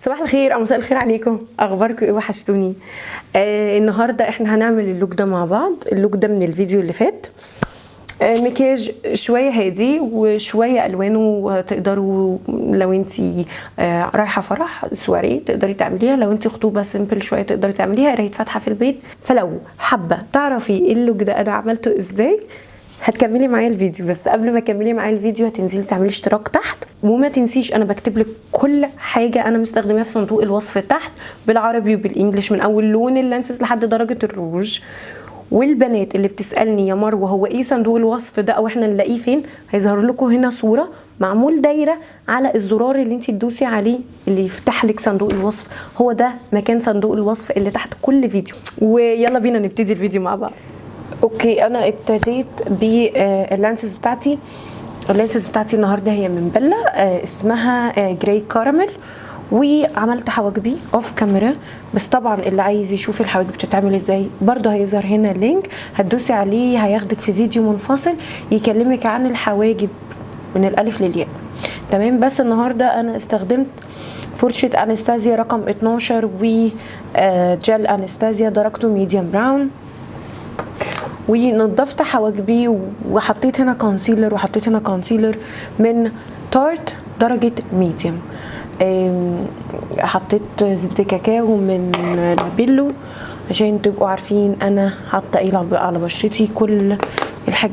صباح الخير او مساء الخير عليكم، اخباركم ايه؟ وحشتوني. النهارده احنا هنعمل اللوك ده مع بعض. اللوك ده من الفيديو اللي فات. مكياج شويه هادي وشويه الوانه تقدروا لو انتي رايحه فرح سواري تقدري تعمليها، لو انتي خطوبه سيمبل شويه تقدري تعمليها، قرايه فاتحه في البيت. فلو حابه تعرفي اللوك ده انا عملته ازاي هتكملي معايا الفيديو. بس قبل ما تكملي معايا الفيديو هتنزلي تعملي اشتراك تحت، وما تنسيش انا بكتب لك كل حاجه انا مستخدماها في صندوق الوصف تحت بالعربي وبالانجلش، من اول لون اللانسز لحد درجه الروج. والبنات اللي بتسالني يا مروه هو ايه صندوق الوصف ده او احنا نلاقيه فين، هيظهر لكم هنا صوره معمول دايره على الزرار اللي انت تدوسي عليه اللي يفتح لك صندوق الوصف. هو ده مكان صندوق الوصف اللي تحت كل فيديو. ويلا بينا نبتدي الفيديو مع بعض. اوكي، انا ابتديت باللانسز بتاعتي. اللانسز بتاعتي النهارده هي من بيلا، اسمها جراي كاراميل، وعملت حواجبي اوف كاميرا. بس طبعا اللي عايز يشوف الحواجب بتتعمل ازاي برضه هيظهر هنا لينك، هتدوسي عليه هياخدك في فيديو منفصل يكلمك عن الحواجب من الالف للياء. تمام. بس النهارده انا استخدمت فرشة انستازيا رقم 12 وجل انستازيا درجته ميديوم براون، ونضفت حواجبي وحطيت هنا كونسيلر وحطيت هنا كونسيلر من تارت درجة ميديوم. حطيت زبدة كاكاو من لابيلو عشان تبقوا عارفين انا حاطه ايه على بشرتي. كل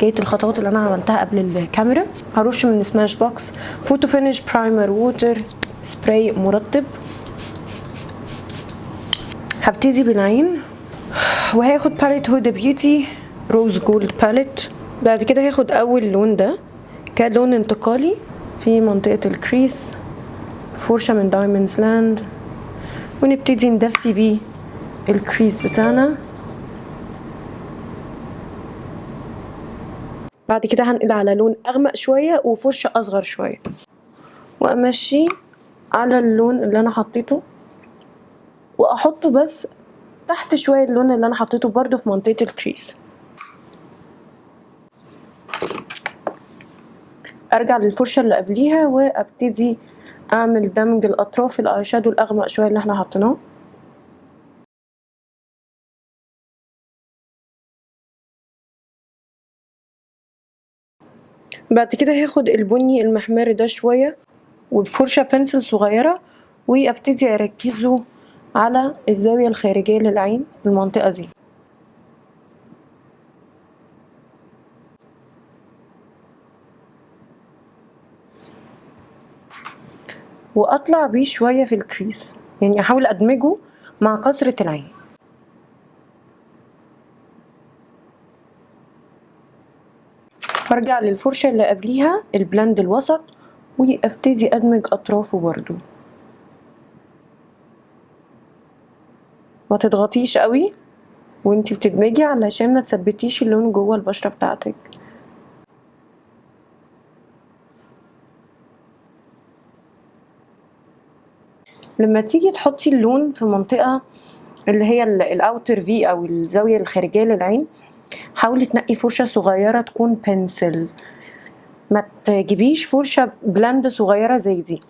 الخطوات اللي انا عملتها قبل الكاميرا. هرش من سماش بوكس فوتو فينيش برايمر ووتر سبراي مرطب. هبتدي بالعين وهاخد باليت هودا بيوتي روز جولد باليت. بعد كده هاخد اول لون ده كلون انتقالي في منطقة الكريس، فرشة من دايموندز لاند، ونبتدي ندفي بيه الكريس بتاعنا. بعد كده هنقل على لون اغمق شوية وفرشة اصغر شوية، وامشي على اللون اللي انا حطيته واحطه بس تحت شوية اللون اللي انا حطيته برضو في منطقة الكريس. ارجع للفرشة اللي قبليها وابتدي اعمل دمج الاطراف الاي شادو الاغمق شوية اللي احنا حطيناه. بعد كده هاخد البني المحمر ده شوية وبفرشة بنسل صغيرة وابتدي اركزه على الزاوية الخارجية للعين المنطقة دي. واطلع بيه شوية في الكريس، يعني احاول ادمجه مع كسرة العين. برجع للفرشة اللي قبليها البلند الوسط وابتدي ادمج اطرافه برضو. ما تضغطيش قوي وانتي بتدمجي علشان ما تثبتيش اللون جوه البشرة بتاعتك. لما تيجي تحطي اللون في منطقة اللي هي الاوتر في او الزاوية الخارجية للعين، حاولي تنقي فرشة صغيرة تكون بنسل، ما تجيبيش فرشة بلاند صغيرة زي دي.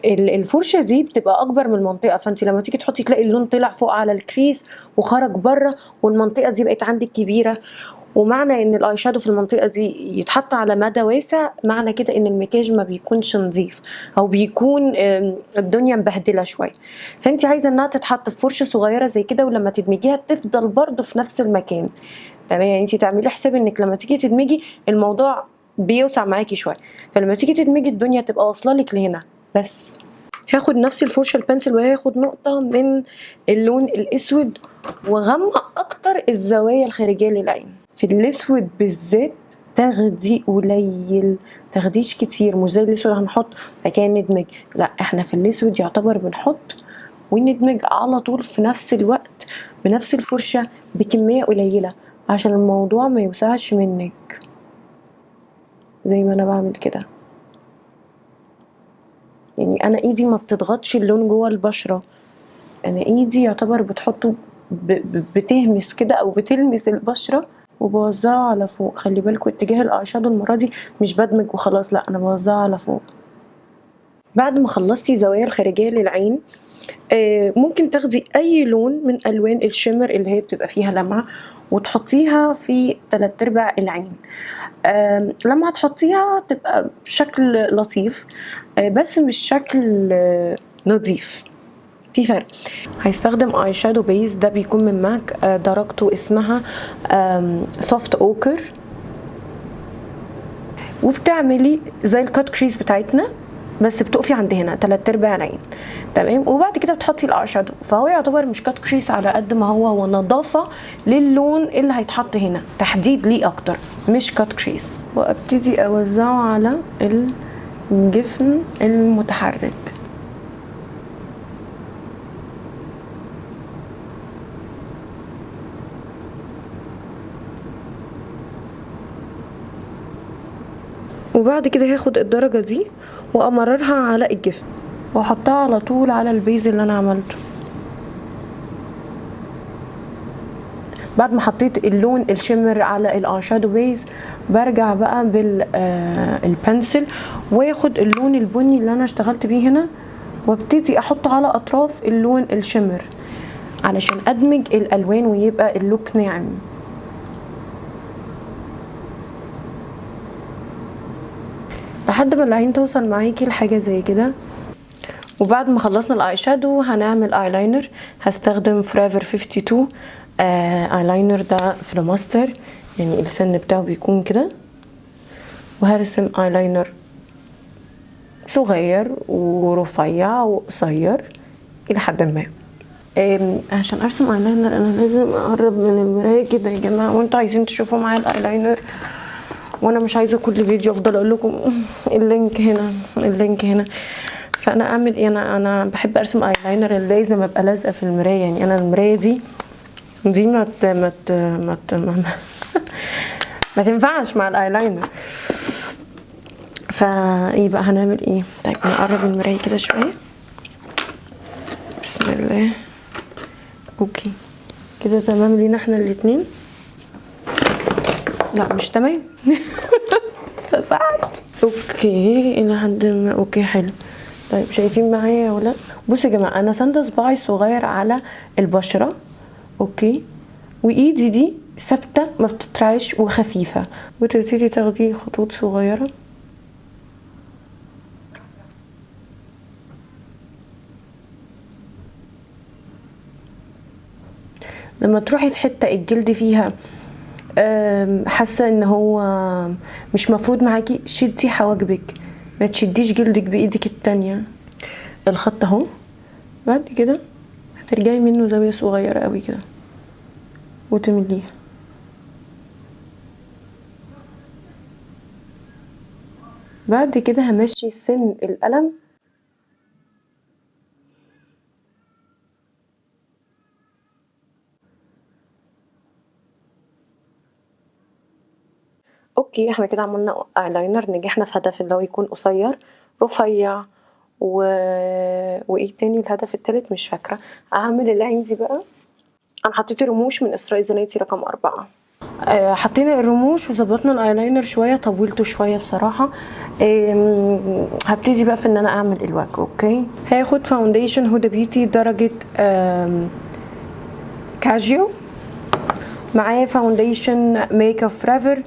الفرشة دي بتبقى اكبر من المنطقة، فانت لما تيجي تحطي تلاقي اللون طلع فوق على الكريس وخرج بره والمنطقة دي بقت عندك كبيرة. ومعنى ان الاي شادو في المنطقة دي يتحط على مدى واسع معنى كده ان المكياج ما بيكونش نظيف او بيكون الدنيا مبهدلة شوية. فانت عايزة انها تتحط في فرشة صغيرة زي كده، ولما تدمجيها تفضل برضو في نفس المكان. تمام، يعني انت تعملي حساب انك لما تيجي تدمجي الموضوع بيوسع معاكي شوية، فلما تيجي تدمجي الدنيا تبقى واصلة لك لهنا. بس هاخد نفس الفرشة البنسل وهاخد نقطة من اللون الاسود وغمق اكتر الزوايا الخارجية للعين. في الاسود بالذات تاخدي قليل، تاخديش كتير، مش زي الاسود هنحط بعد كده ندمج. لا، احنا في الاسود يعتبر بنحط وندمج على طول في نفس الوقت بنفس الفرشة بكمية قليلة عشان الموضوع ما يوسعش منك زي ما انا بعمل كده. يعني انا ايدي ما بتضغطش اللون جوه البشرة، انا ايدي يعتبر بتحطه بتهمس كده او بتلمس البشرة وبوزعه على فوق. خلي بالكوا اتجاه الاي شادو المرة دي مش بدمج وخلاص، لا انا بوزعه على فوق. بعد ما خلصتي الزوايا الخارجية للعين ممكن تاخدي اي لون من الوان الشimmer اللي هي بتبقى فيها لمعة وتحطيها في 3/4 العين. لما هتحطيها تبقى بشكل لطيف، بس مش شكل نظيف، في فرق. هيستخدم اي شادو بيس، ده بيكون من ماك، درجته اسمها سوفت اوكر، وبتعملي زي الكات كريس بتاعتنا بس بتقفي عند هنا 3/4 العين، تمام. وبعد كده بتحطي الاي شادو، فهو يعتبر مش كات كريس على قد ما هو نظافه للون اللي هيتحط هنا، تحديد ليه اكتر، مش كات كريس. وابتدي اوزعه على الجفن المتحرك. وبعد كده هاخد الدرجة دي وامررها على الجفن واحطها على طول على البيز اللي انا عملته. بعد ما حطيت اللون الشمر على الاي شادو بيز، برجع بقى بالبنسل واخد اللون البني اللي انا اشتغلت بيه هنا وابتدي احطه على اطراف اللون الشمر علشان ادمج الالوان ويبقى اللوك ناعم. لحد ما العين توصل معاكي لحاجه زي كده. وبعد ما خلصنا الاي شادو هنعمل ايلاينر. هستخدم فوريفر 52 ايلاينر، ده فلوماستر، يعني السن بتاعه بيكون كده. وهرسم ايلاينر صغير ورفيع وقصير الى حد ما. عشان ارسم ايلاينر انا لازم اقرب من المرايه كده يا جماعه، وانتوا عايزين تشوفوا معايا الايلاينر وانا مش عايزه كل فيديو افضل اقول لكم اللينك هنا اللينك هنا. فانا اعمل ايه؟ انا بحب ارسم ايلاينر لازم ابقى لازقه في المرايه، يعني انا المرايه دي ما تنفعش مع الايلاينر. فيبقى هنعمل ايه؟ طيب نقرب المرايه كده شويه. بسم الله. اوكي كده تمام لينا احنا الاتنين. لا مش تمام. فساعات اوكي الى حد ما. اوكي حلو. طيب شايفين معايا ولا؟ بصوا يا جماعه، انا سانده صباعي صغير على البشره، اوكي، وايدي دي ثابته ما بتترعش وخفيفه، وتبتدي تاخدي خطوط صغيره لما تروحي في حته الجلد فيها حاسه ان هو مش مفروض معاكي، شدي حواجبك، ما تشديش جلدك بايدك التانية. الخط اهو. بعد كده هترجعي منه زاويه صغيره قوي كده وتمليها. بعد كده همشي سن القلم اوكي. احنا كده عملنا ايلاينر، نجحنا في هدف اللي هو يكون قصير رفيع وايه تاني الهدف التالت مش فاكره. هعمل العين دي بقى. انا حطيت رموش من اسراء زناتي رقم 4. حطينا الرموش وظبطنا الايلاينر شويه، طولته شويه بصراحه. هبتدي بقى في ان انا اعمل الوجه. اوكي هاخد فاونديشن هدى بيوتي درجه كاجيو، معايا فاونديشن ميك اب فوريفر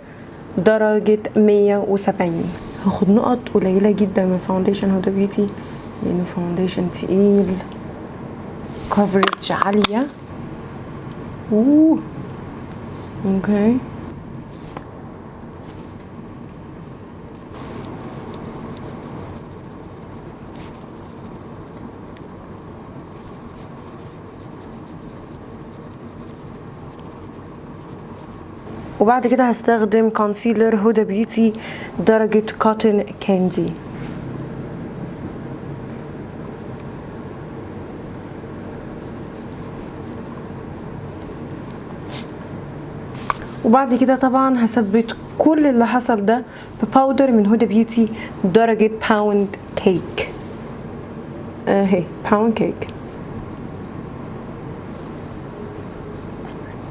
درجه 170. هاخد نقط قليله جدا من فاونديشن هدى بيوتي لانه فاونديشن تقيل، كفرج عاليه. اوكي وبعد كده هستخدم كونسيلر هدى بيوتي درجة كوتن كاندي. وبعد كده طبعا هثبت كل اللي حصل ده بباودر من هدى بيوتي درجة باوند كيك. اهي باوند كيك.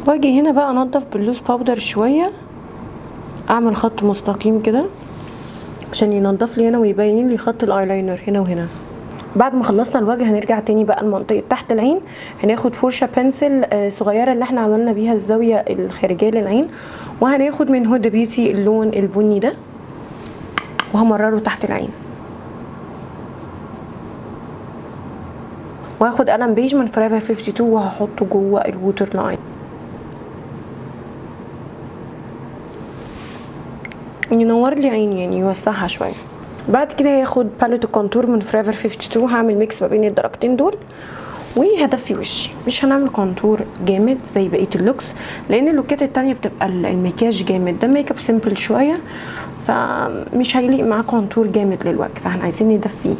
واجي هنا بقى انضف باللوز باودر شويه، اعمل خط مستقيم كده عشان ينضف لي هنا ويبين لي خط الايلاينر هنا وهنا. بعد ما خلصنا الوجه هنرجع تاني بقى لمنطقه تحت العين. هناخد فرشه بنسل صغيره اللي احنا عملنا بيها الزاويه الخارجيه للعين، وهناخد من هدى بيوتي اللون البني ده وهمرره تحت العين، وهاخد قلم بيج من فوريفر 52 وهحطه جوه الووتر لاين ينور لي عيني، يعني يوسعها شويه. بعد كده هاخد باليت الكونتور من فوريفر 52، هعمل ميكس ما بين الدرجتين دول وهدفي وشي. مش هنعمل كونتور جامد زي بقيه اللوكس، لان اللوكات التانية بتبقى المكياج جامد، ده ميك اب سيمبل شويه فمش هيليق معاه كونتور جامد للوجه، فاحنا عايزين ندفيه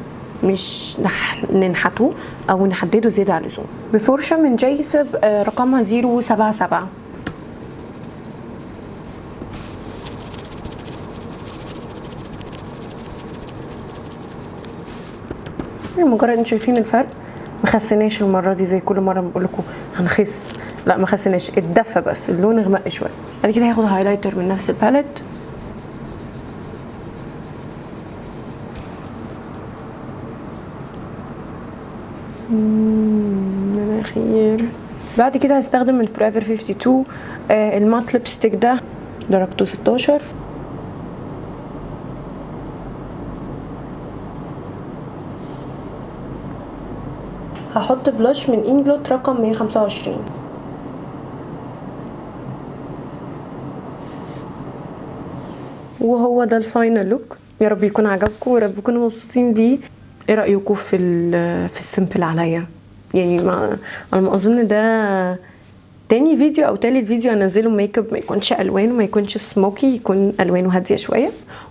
مش ننحته او نحدده زياده عن اللزوم. بفرشه من جيسب رقمها 077. مجرد انتوا شايفين الفرق، مخسناش المره دي زي كل مره بقول لكم هنخس، لا مخسناش، اتدفى بس اللون غمق شويه. بعد كده هاخد هايلايتر من نفس الباليت مناخير. بعد كده هستخدم من فوريفر 52 المات ليبستيك ده درجته 16. هحط بلاش من انجلوت رقم 125. وهو ده الفاينل لوك. يا رب يكون عجبكم ويا رب تكونوا مبسوطين بيه. ايه رايكم في السيمبل عليا؟ يعني على ما اظن ده تاني فيديو او تالت فيديو انزله ميك اب ما يكونش الوان وما يكونش سموكي، يكون الوانه هاديه شويه.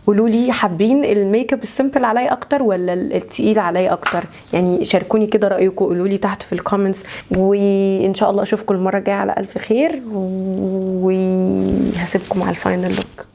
قولوا لي حابين الميك اب السيمبل عليا اكتر ولا التقيل عليا اكتر؟ يعني شاركوني كده رايكم، قولوا لي تحت في الكومنتس. وان شاء الله اشوفكم المره الجايه على الف خير، وهسيبكم على الفاينل لوك.